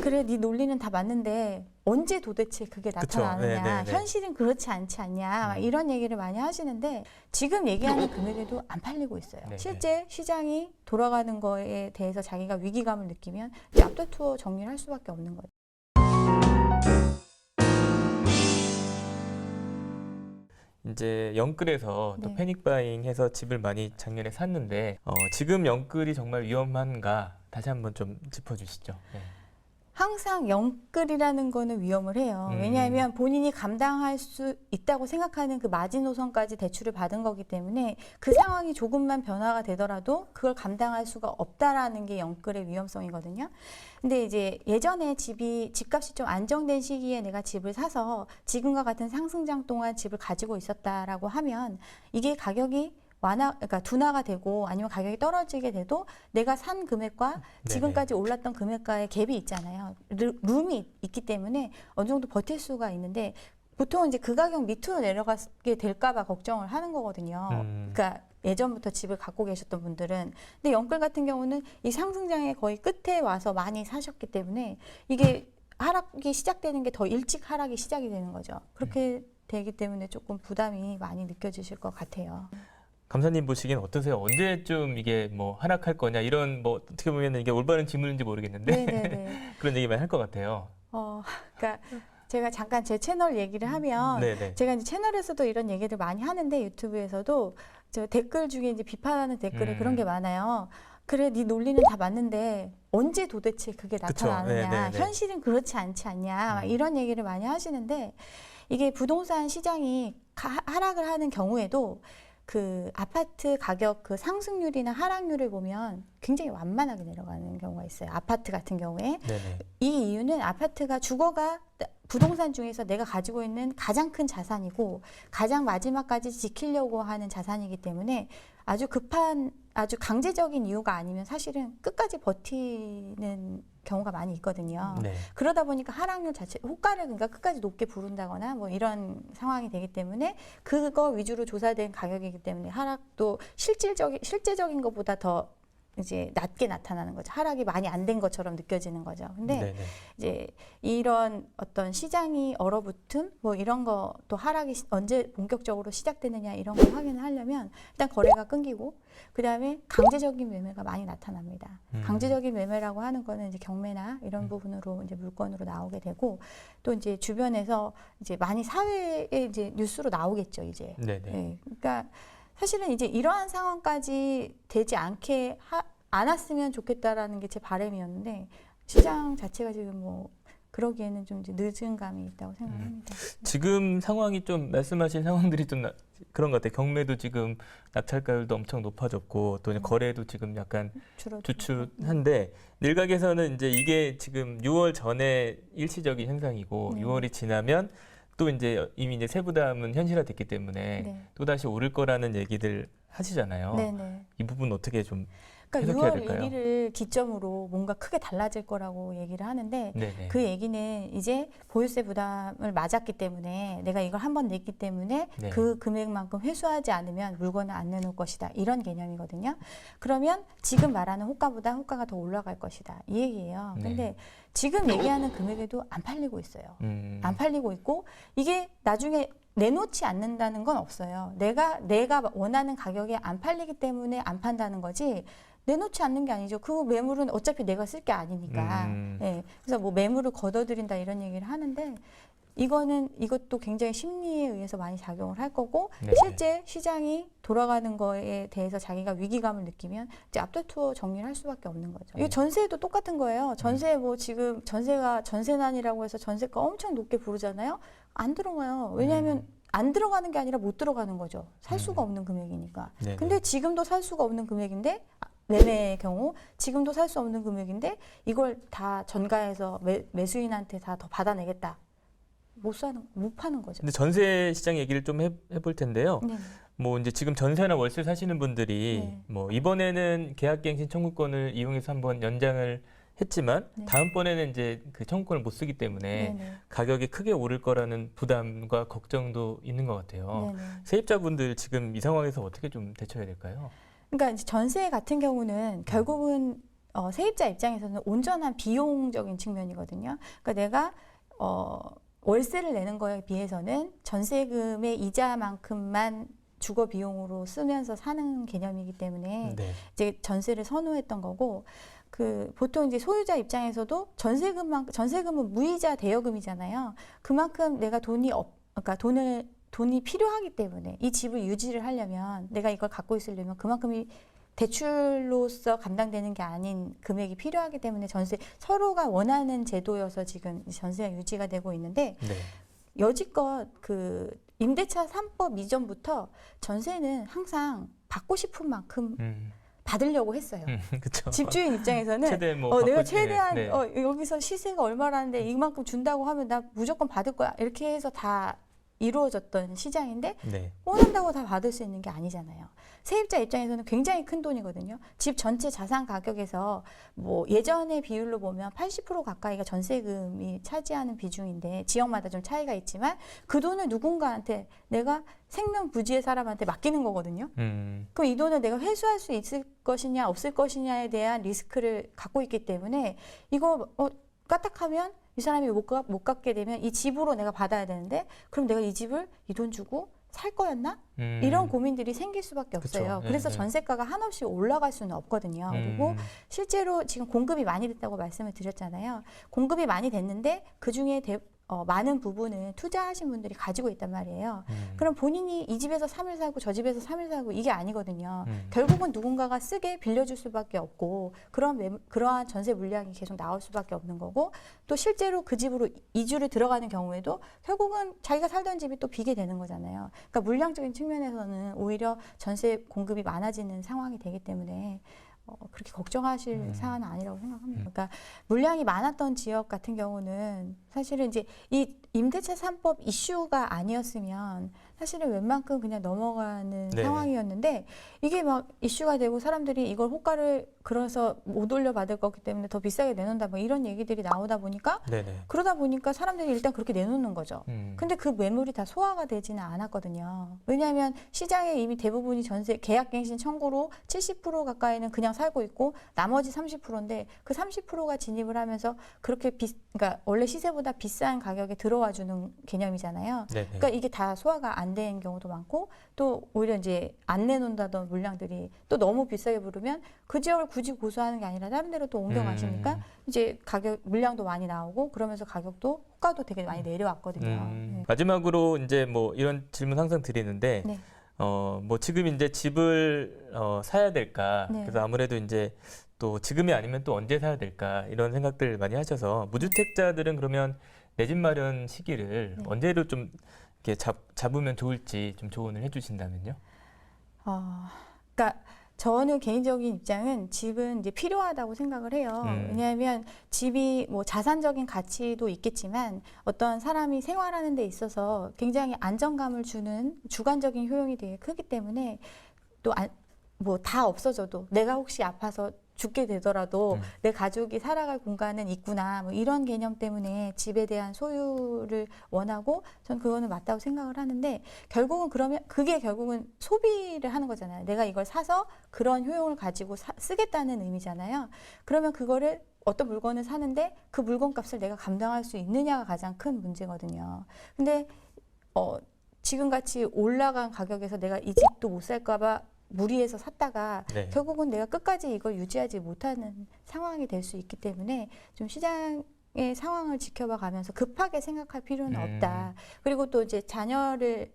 그래, 네 논리는 다 맞는데 언제 도대체 그게 나타나느냐. 네네네. 현실은 그렇지 않지 않냐. 막 이런 얘기를 많이 하시는데 지금 얘기하는 금액에도 안 팔리고 있어요. 네네. 실제 시장이 돌아가는 거에 대해서 자기가 위기감을 느끼면 이제 앞다투어 정리를 할 수밖에 없는 거죠. 이제 영끌에서 또 네. 패닉바잉해서 집을 많이 작년에 샀는데 지금 영끌이 정말 위험한가 다시 한번 좀 짚어주시죠. 네. 항상 영끌이라는 거는 위험을 해요. 왜냐하면 본인이 감당할 수 있다고 생각하는 그 마지노선까지 대출을 받은 거기 때문에 그 상황이 조금만 변화가 되더라도 그걸 감당할 수가 없다라는 게 영끌의 위험성이거든요. 근데 이제 예전에 집값이 좀 안정된 시기에 내가 집을 사서 지금과 같은 상승장 동안 집을 가지고 있었다라고 하면 이게 가격이 그러니까 둔화가 되고 아니면 가격이 떨어지게 돼도 내가 산 금액과 지금까지 올랐던 금액과의 갭이 있잖아요. 룸이 있기 때문에 어느 정도 버틸 수가 있는데 보통 이제 그 가격 밑으로 내려가게 될까 봐 걱정을 하는 거거든요. 그러니까 예전부터 집을 갖고 계셨던 분들은. 근데 영끌 같은 경우는 이 상승장의 거의 끝에 와서 많이 사셨기 때문에 이게 하락이 시작되는 게 더 일찍 하락이 시작이 되는 거죠. 그렇게 되기 때문에 조금 부담이 많이 느껴지실 것 같아요. 감사님 보시기엔 어떠세요? 언제쯤 이게 뭐 하락할 거냐 이런 뭐 어떻게 보면 이게 올바른 질문인지 모르겠는데 네네네. 그런 얘기만 할 것 같아요. 그러니까 제가 잠깐 제 채널 얘기를 하면 네네. 제가 이제 채널에서도 이런 얘기를 많이 하는데 유튜브에서도 저 댓글 중에 이제 비판하는 댓글에 그런 게 많아요. 그래, 네 논리는 다 맞는데 언제 도대체 그게 나타나느냐. 네네네. 현실은 그렇지 않지 않냐. 막 이런 얘기를 많이 하시는데 이게 부동산 시장이 하락을 하는 경우에도 그 아파트 가격 그 상승률이나 하락률을 보면 굉장히 완만하게 내려가는 경우가 있어요. 아파트 같은 경우에. 네네. 이 이유는 아파트가 주거가 부동산 중에서 내가 가지고 있는 가장 큰 자산이고 가장 마지막까지 지키려고 하는 자산이기 때문에 아주 아주 강제적인 이유가 아니면 사실은 끝까지 버티는 경우가 많이 있거든요. 네. 그러다 보니까 하락률 자체, 호가를 그러니까 끝까지 높게 부른다거나 뭐 이런 상황이 되기 때문에 그거 위주로 조사된 가격이기 때문에 하락도 실제적인 것보다 더 이제 낮게 나타나는 거죠. 하락이 많이 안 된 것처럼 느껴지는 거죠. 근데 네네. 이제 이런 어떤 시장이 얼어붙음 뭐 이런 거 또 하락이 언제 본격적으로 시작되느냐 이런 걸 확인을 하려면 일단 거래가 끊기고 그다음에 강제적인 매매가 많이 나타납니다. 강제적인 매매라고 하는 거는 이제 경매나 이런 부분으로 이제 물건으로 나오게 되고 또 이제 주변에서 이제 많이 사회에 이제 뉴스로 나오겠죠, 이제. 네네. 네. 그러니까 사실은 이제 이러한 상황까지 되지 않았으면 좋겠다라는 게 제 바람이었는데 시장 자체가 지금 뭐 그러기에는 좀 이제 늦은 감이 있다고 생각합니다. 지금 상황이 좀 말씀하신 상황들이 좀 그런 것 같아요. 경매도 지금 낙찰가율도 엄청 높아졌고 또 이제 거래도 지금 약간 주춤한데 일각에서는 이제 이게 지금 6월 전에 일시적인 현상이고 6월이 지나면 또 이제 이미 이제 세부담은 현실화됐기 때문에 또 다시 오를 거라는 얘기들 하시잖아요. 네네. 이 부분 어떻게 좀 그러니까 해석해야 6월 될까요? 1일을 기점으로 뭔가 크게 달라질 거라고 얘기를 하는데 네네. 그 얘기는 이제 보유세 부담을 맞았기 때문에 내가 이걸 한번 냈기 때문에 네. 그 금액만큼 회수하지 않으면 물건을 안 내놓을 것이다. 이런 개념이거든요. 그러면 지금 말하는 호가보다 호가가 더 올라갈 것이다. 이 얘기예요. 네. 근데 지금 얘기하는 금액에도 안 팔리고 있어요. 안 팔리고 있고 이게 나중에 내놓지 않는다는 건 없어요. 내가 원하는 가격에 안 팔리기 때문에 안 판다는 거지 내놓지 않는 게 아니죠. 그 매물은 어차피 내가 쓸 게 아니니까. 예. 그래서 뭐 매물을 걷어들인다 이런 얘기를 하는데 이것도 굉장히 심리에 의해서 많이 작용을 할 거고 네네. 실제 시장이 돌아가는 거에 대해서 자기가 위기감을 느끼면 이제 앞다투어 정리를 할 수밖에 없는 거죠. 이거 전세도 똑같은 거예요. 전세 뭐 지금 전세난이라고 해서 전세가 엄청 높게 부르잖아요. 안 들어가요. 왜냐하면 안 들어가는 게 아니라 못 들어가는 거죠. 살 수가 없는 금액이니까. 네네. 근데 지금도 살 수가 없는 금액인데 매매의 경우 지금도 살 수 없는 금액인데 이걸 다 전가해서 매수인한테 다 더 받아내겠다. 못 파는 거죠. 근데 전세 시장 얘기를 좀 해볼 텐데요. 네. 뭐 이제 지금 전세나 월세 사시는 분들이 네. 뭐 이번에는 계약갱신 청구권을 이용해서 한번 연장을 했지만 다음번에는 이제 그 청구권을 못 쓰기 때문에 가격이 크게 오를 거라는 부담과 걱정도 있는 것 같아요. 세입자분들 지금 이 상황에서 어떻게 좀 대처해야 될까요? 그러니까 이제 전세 같은 경우는 결국은 세입자 입장에서는 온전한 비용적인 측면이거든요. 그러니까 내가 월세를 내는 거에 비해서는 전세금의 이자만큼만 주거 비용으로 쓰면서 사는 개념이기 때문에 네. 이제 전세를 선호했던 거고, 보통 이제 소유자 입장에서도 전세금은 무이자 대여금이잖아요. 그만큼 내가 그러니까 돈이 필요하기 때문에 이 집을 유지를 하려면, 내가 이걸 갖고 있으려면 그만큼이 대출로서 감당되는 게 아닌 금액이 필요하기 때문에 서로가 원하는 제도여서 지금 전세가 유지가 되고 있는데, 네. 여지껏 임대차 3법 이전부터 전세는 항상 받고 싶은 만큼 받으려고 했어요. 그렇죠. 집주인 입장에서는 최대 뭐 내가 바꾸지, 최대한 네. 여기서 시세가 얼마라는데 이만큼 준다고 하면 나 무조건 받을 거야. 이렇게 해서 다 이루어졌던 시장인데, 네. 원한다고 다 받을 수 있는 게 아니잖아요. 세입자 입장에서는 굉장히 큰 돈이거든요. 집 전체 자산 가격에서 뭐 예전의 비율로 보면 80% 가까이가 전세금이 차지하는 비중인데, 지역마다 좀 차이가 있지만 그 돈을 누군가한테, 내가 생명부지의 사람한테 맡기는 거거든요. 그럼 이 돈을 내가 회수할 수 있을 것이냐 없을 것이냐에 대한 리스크를 갖고 있기 때문에, 이거 까딱하면 이 사람이 못 갚게 되면 이 집으로 내가 받아야 되는데, 그럼 내가 이 집을 이 돈 주고 살 거였나? 이런 고민들이 생길 수밖에 없어요. 그쵸. 그래서 네. 전세가가 한없이 올라갈 수는 없거든요. 그리고 실제로 지금 공급이 많이 됐다고 말씀을 드렸잖아요. 공급이 많이 됐는데 그중에 많은 부분은 투자하신 분들이 가지고 있단 말이에요. 그럼 본인이 이 집에서 3일 살고 저 집에서 3일 살고 이게 아니거든요. 결국은 누군가가 쓰게 빌려줄 수밖에 없고, 그러한 전세 물량이 계속 나올 수밖에 없는 거고, 또 실제로 그 집으로 이주를 들어가는 경우에도 결국은 자기가 살던 집이 또 비게 되는 거잖아요. 그러니까 물량적인 측면에서는 오히려 전세 공급이 많아지는 상황이 되기 때문에 그렇게 걱정하실 사안은 아니라고 생각합니다. 그러니까 물량이 많았던 지역 같은 경우는 사실은 이제 이 임대차 3법 이슈가 아니었으면 사실은 웬만큼 그냥 넘어가는 네. 상황이었는데, 이게 막 이슈가 되고 사람들이 이걸 호가를 그래서 못 올려받을 거기 때문에 더 비싸게 내놓는다 뭐 이런 얘기들이 나오다 보니까, 네네. 그러다 보니까 사람들이 일단 그렇게 내놓는 거죠. 음. 근데 그 매물이 다 소화가 되지는 않았거든요. 왜냐하면 시장에 이미 대부분이 전세 계약갱신 청구로 70% 가까이는 그냥 살고 있고, 나머지 30%인데 그 30%가 진입을 하면서 그렇게 그러니까 원래 시세보다 비싼 가격에 들어와 주는 개념이잖아요. 네네. 그러니까 이게 다 소화가 안 된 경우도 많고, 또 오히려 이제 안 내놓는다던 물량들이 또 너무 비싸게 부르면 그 지역을 굳이 고수하는 게 아니라 다른 데로 또 옮겨가시니까 이제 물량도 많이 나오고, 그러면서 가격도 호가도 되게 많이 내려왔거든요. 네. 마지막으로 이제 뭐 이런 질문 항상 드리는데, 네. 뭐 지금 이제 집을 사야 될까? 네. 그래서 아무래도 이제 또 지금이 아니면 또 언제 사야 될까? 이런 생각들 많이 하셔서, 무주택자들은 그러면 내 집 마련 시기를 네. 언제로 좀 이렇게 잡으면 좋을지 좀 조언을 해주신다면요? 그러니까 저는 개인적인 입장은 집은 이제 필요하다고 생각을 해요. 왜냐하면 집이 뭐 자산적인 가치도 있겠지만 어떤 사람이 생활하는 데 있어서 굉장히 안정감을 주는 주관적인 효용이 되게 크기 때문에, 또 뭐 다 없어져도 내가 혹시 아파서 죽게 되더라도 내 가족이 살아갈 공간은 있구나, 뭐 이런 개념 때문에 집에 대한 소유를 원하고, 전 그거는 맞다고 생각을 하는데, 그게 결국은 소비를 하는 거잖아요. 내가 이걸 사서 그런 효용을 가지고 쓰겠다는 의미잖아요. 그러면 그거를 어떤 물건을 사는데 그 물건 값을 내가 감당할 수 있느냐가 가장 큰 문제거든요. 근데 지금같이 올라간 가격에서 내가 이 집도 못 살까 봐 무리해서 샀다가 네. 결국은 내가 끝까지 이걸 유지하지 못하는 상황이 될 수 있기 때문에, 좀 시장의 상황을 지켜봐 가면서 급하게 생각할 필요는 없다. 그리고 또 이제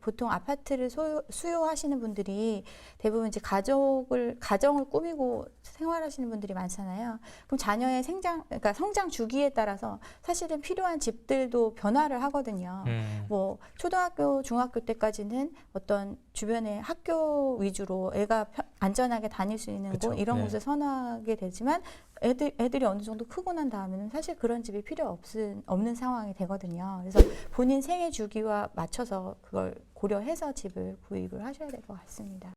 보통 아파트를 수요하시는 분들이 대부분 이제 가정을 꾸미고 생활하시는 분들이 많잖아요. 그럼 자녀의 그러니까 성장 주기에 따라서 사실은 필요한 집들도 변화를 하거든요. 뭐 초등학교, 중학교 때까지는 어떤 주변의 학교 위주로 애가 안전하게 다닐 수 있는 그쵸. 곳, 이런 네. 곳을 선호하게 되지만, 애들이 어느 정도 크고 난 다음에는 사실 그런 집이 필요 없는 상황이 되거든요. 그래서 본인 생애 주기와 맞춰서 그걸 고려해서 집을 구입을 하셔야 될 것 같습니다.